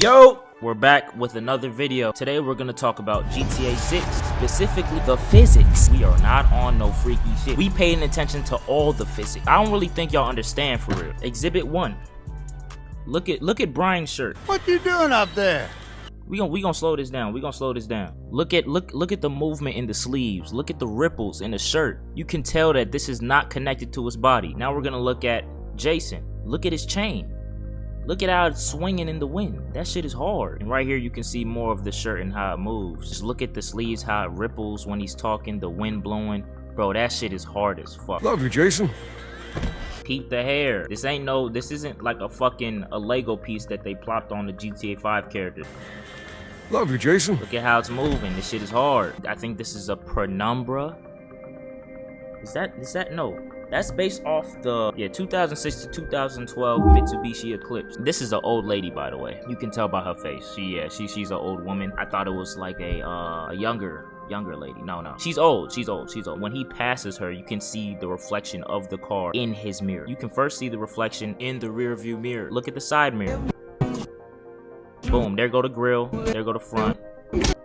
Yo, we're back with another video. Today we're gonna talk about GTA 6, specifically the physics. We are not on no freaky shit. We paying attention to all the physics. I don't really think y'all understand for real. Exhibit 1. Look at Brian's shirt. What you doing up there? We gonna slow this down. Look at the movement in the sleeves. Look at the ripples in the shirt. You can tell that this is not connected to his body. Now we're gonna look at Jason. Look at his chain. Look at how it's swinging in the wind. That shit is hard. And right here you can see more of the shirt and how it moves. Just look at the sleeves, how it ripples when he's talking, the wind blowing. Bro, that shit is hard as fuck. Love you, Jason. Peep the hair. This isn't like a Lego piece that they plopped on the GTA 5 character. Love you, Jason. Look at how it's moving. This shit is hard. I think this is a penumbra. Is that no? That's based off the 2006 to 2012 Mitsubishi Eclipse. This is an old lady, by the way. You can tell by her face. She's an old woman. I thought it was like a younger lady. No. She's old. When he passes her, you can see the reflection of the car in his mirror. You can first see the reflection in the rear view mirror. Look at the side mirror. Boom, there go the grill, there go the front.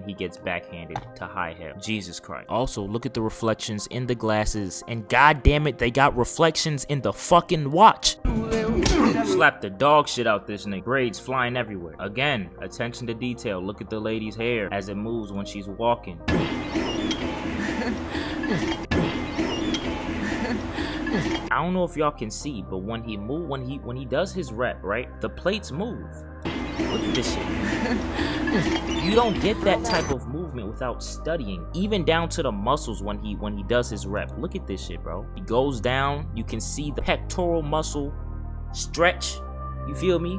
He gets backhanded to high hell. Jesus Christ. Also, look at the reflections in the glasses. And god damn it, they got reflections in the fucking watch. Slap the dog shit out this nigga. Braids flying everywhere. Again, attention to detail. Look at the lady's hair as it moves when she's walking. I don't know if y'all can see, but when he does his rep, right? The plates move. Look at this shit. You don't get that type of movement without studying, even down to the muscles when he does his rep. Look at this shit, bro. He goes down, you can see the pectoral muscle stretch, you feel me?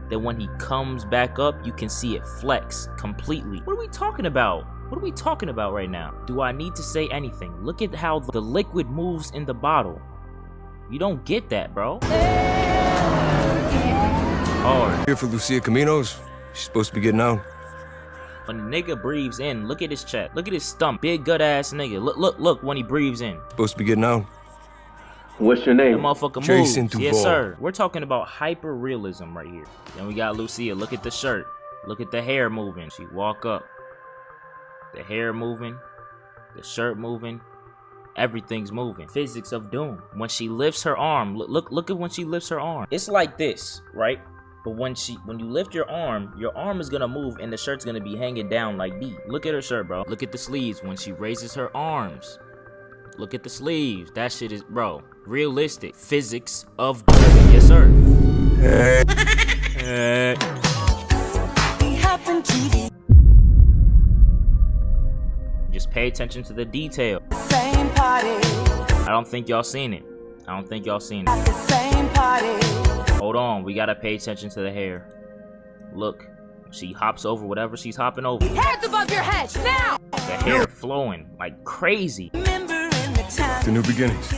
Then when he comes back up, you can see it flex completely. What are we talking about? What are we talking about right now? Do I need to say anything? Look at how the liquid moves in the bottle. You don't get that, bro. Hard. Here for Lucia Caminos. She's supposed to be getting out. When the nigga breathes in, look at his chest. Look at his stomach. Big gut ass nigga. Look when he breathes in. Supposed to be getting out. What's your name? That motherfucker Jason moves. Duval. Yes, sir. We're talking about hyper realism right here. Then we got Lucia. Look at the shirt. Look at the hair moving. She walk up. The hair moving. The shirt moving. Everything's moving. Physics of doom. When she lifts her arm, look at when she lifts her arm. It's like this, right? But when you lift your arm is gonna move and the shirt's gonna be hanging down like D. Look at her shirt, bro. Look at the sleeves when she raises her arms. Look at the sleeves. That shit is, bro, realistic. Physics of doom. Yes, sir. Just pay attention to the detail. I don't think y'all seen it. Hold on, we gotta pay attention to the hair. Look, she hops over whatever she's hopping over. Hands above your head, now! The hair flowing like crazy. The new beginnings.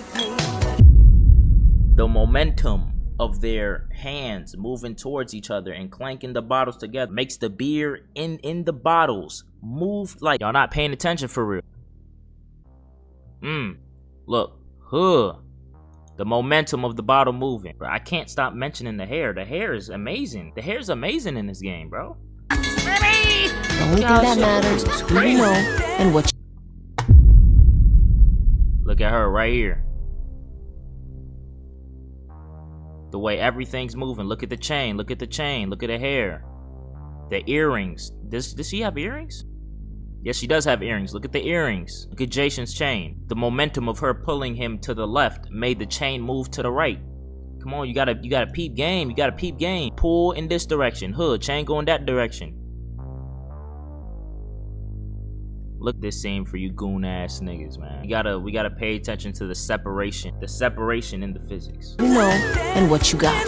The momentum of their hands moving towards each other and clanking the bottles together makes the beer in the bottles move like y'all not paying attention for real. Look, the momentum of the bottle moving. Bro, I can't stop mentioning the hair. The hair is amazing. The hair is amazing in this game, bro. The only thing that matters is who you know and what you... Look at her right here. The way everything's moving. Look at the chain. Look at the chain. Look at the hair. The earrings. Does she have earrings? Yes, she does have earrings. Look at the earrings. Look at Jason's chain. The momentum of her pulling him to the left made the chain move to the right. Come on, you gotta peep game. You gotta peep game. Pull in this direction. Chain going that direction. Look at this scene for you goon ass niggas, man. We gotta pay attention to the separation. The separation in the physics. You know and what you got.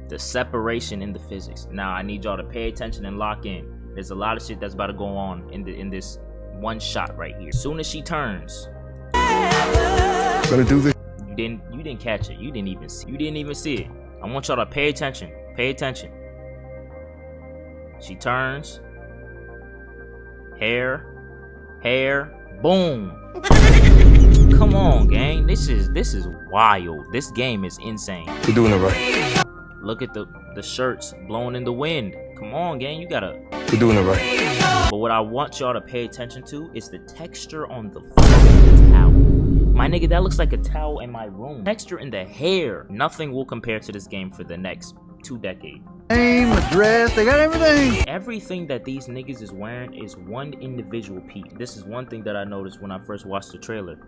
The separation in the physics. Now I need y'all to pay attention and lock in. There's a lot of shit that's about to go on in this one shot right here. As soon as she turns, Gonna do this. you didn't catch it. You didn't even see it. I want y'all to pay attention. Pay attention. She turns. Hair, boom. Come on, gang. This is wild. This game is insane. We're doing it right. Look at the shirts blowing in the wind. Come on, gang, you gotta. We're doing it right. But what I want y'all to pay attention to is the texture on the fucking towel. My nigga, that looks like a towel in my room. Texture in the hair. Nothing will compare to this game for the next 2 decades. Name, address, they got everything. Everything that these niggas is wearing is one individual piece. This is one thing that I noticed when I first watched the trailer.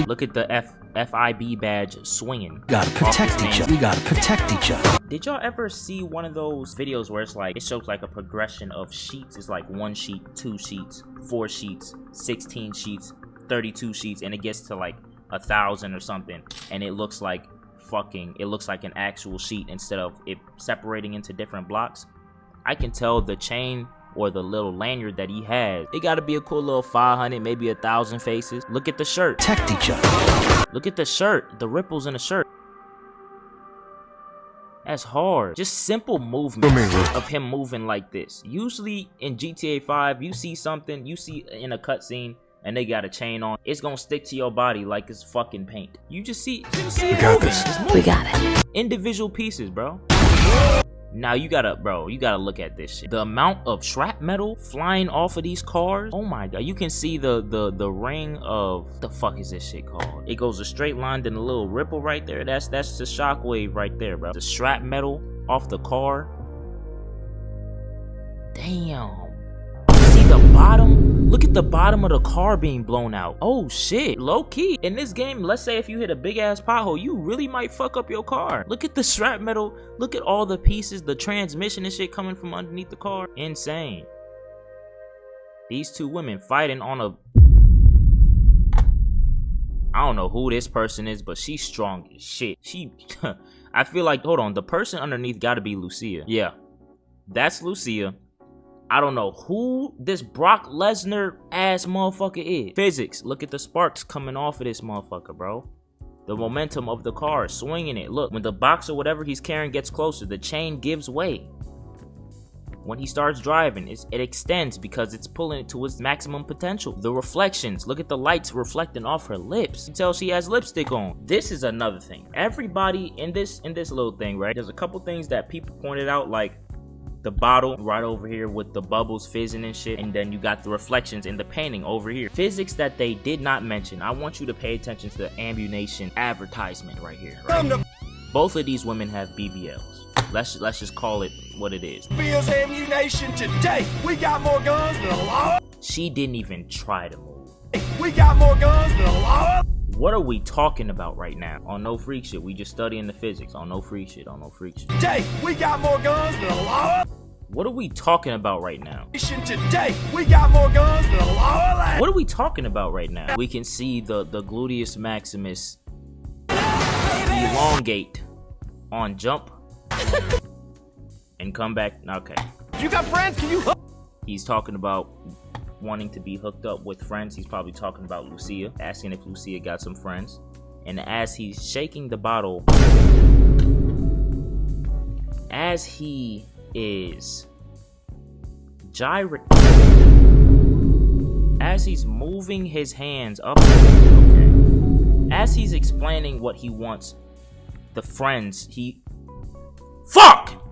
Look at the FIB badge swinging. Gotta protect each other. We gotta protect each other. Did y'all ever see one of those videos where it's like, it shows like a progression of sheets? It's like 1 sheet, 2 sheets, 4 sheets, 16 sheets, 32 sheets, and it gets to like 1,000 or something, and it looks like an actual sheet instead of it separating into different blocks. I can tell the chain or the little lanyard that he has, it gotta be a cool little 500, maybe 1,000 faces. Look at the shirt. Protect each other. Look at the shirt, the ripples in the shirt. That's hard. Just simple movements of him moving like this. Usually in GTA 5, you see something, you see in a cutscene, and they got a chain on, it's gonna stick to your body like it's fucking paint. You just see it moving. It's moving. We got it. Individual pieces, bro. Now you gotta look at this shit. The amount of shrapnel flying off of these cars. Oh my god, you can see the ring of, the fuck is this shit called? It goes a straight line, then a little ripple right there. That's the shockwave right there, bro. The shrapnel off the car. Damn. See the bottom? Look at the bottom of the car being blown out. Oh shit, low key. In this game, let's say if you hit a big ass pothole, you really might fuck up your car. Look at the shrapnel. Look at all the pieces, the transmission and shit coming from underneath the car. Insane. These 2 women fighting on a... I don't know who this person is, but she's strong as shit. I feel like, hold on, the person underneath gotta be Lucia. Yeah, that's Lucia. I don't know who this Brock Lesnar ass motherfucker is. Physics. Look at the sparks coming off of this motherfucker, bro. The momentum of the car, swinging it. Look, when the box or whatever he's carrying gets closer, the chain gives way. When he starts driving, it extends because it's pulling it to its maximum potential. The reflections. Look at the lights reflecting off her lips. You can tell she has lipstick on. This is another thing. Everybody in this little thing, right? There's a couple things that people pointed out, like the bottle right over here with the bubbles fizzing and shit, and then you got the reflections in the painting over here. Physics that they did not mention. I want you to pay attention to the Ammunition advertisement right here. Right? Both of these women have BBLs. Let's just call it what it is. Feels Ammunition today. We got more guns than a law. She didn't even try to move. We got more guns than a law. What are we talking about right now? On No Freak Shit. We just studying the physics. On No Freak Shit. On No Freak Shit. Today, we got more guns than a law. What are we talking about right now? Today, we got more guns than a law. What are we talking about right now? We can see the gluteus maximus elongate on jump and come back. Okay. You got friends? Can you hook? He's talking about wanting to be hooked up with friends. He's probably talking about Lucia, asking if Lucia got some friends. And as he's shaking the bottle, as he is as he's moving his hands up, okay, as he's explaining what he wants, the friends,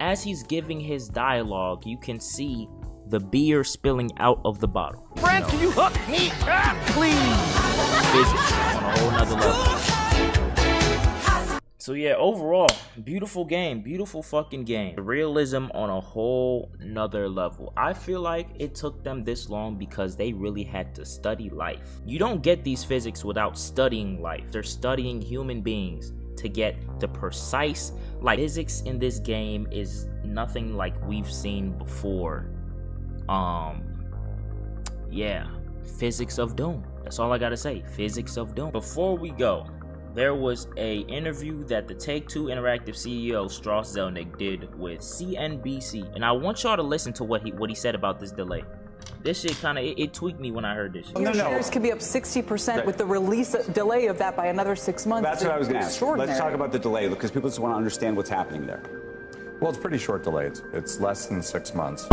as he's giving his dialogue, you can see the beer spilling out of the bottle. Friends, can you hook me up, please? Physics on a whole nother level. So yeah, overall, beautiful game, beautiful fucking game. Realism on a whole nother level. I feel like it took them this long because they really had to study life. You don't get these physics without studying life. They're studying human beings to get the precise, like, physics in this game is nothing like we've seen before. Yeah, physics of doom. That's all I gotta say, physics of doom. Before we go, there was a interview that the Take-Two Interactive CEO Strauss Zelnick did with CNBC, and I want y'all to listen to what he said about this delay. This shit kind of it tweaked me when I heard this shit. Your shares could be up 60% with the release delay of that by another 6 months. That's what I was going to ask. Let's talk about the delay because people just want to understand what's happening there. Well, it's pretty short delay. It's less than 6 months.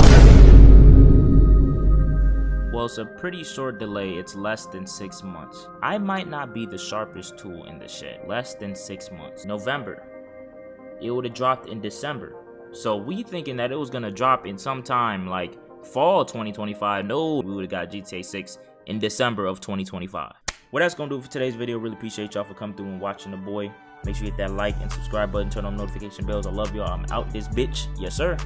Well, it's a pretty short delay. It's less than 6 months. I might not be the sharpest tool in the shed. Less than 6 months. November. it would have dropped in December. So we thinking that it was gonna drop in sometime like fall 2025. No, we would have got GTA 6 in December of 2025. What that's gonna do for today's video. Really appreciate y'all for coming through and watching the boy. Make sure you hit that like and subscribe button, turn on notification bells. I love y'all. I'm out this bitch. Yes, sir.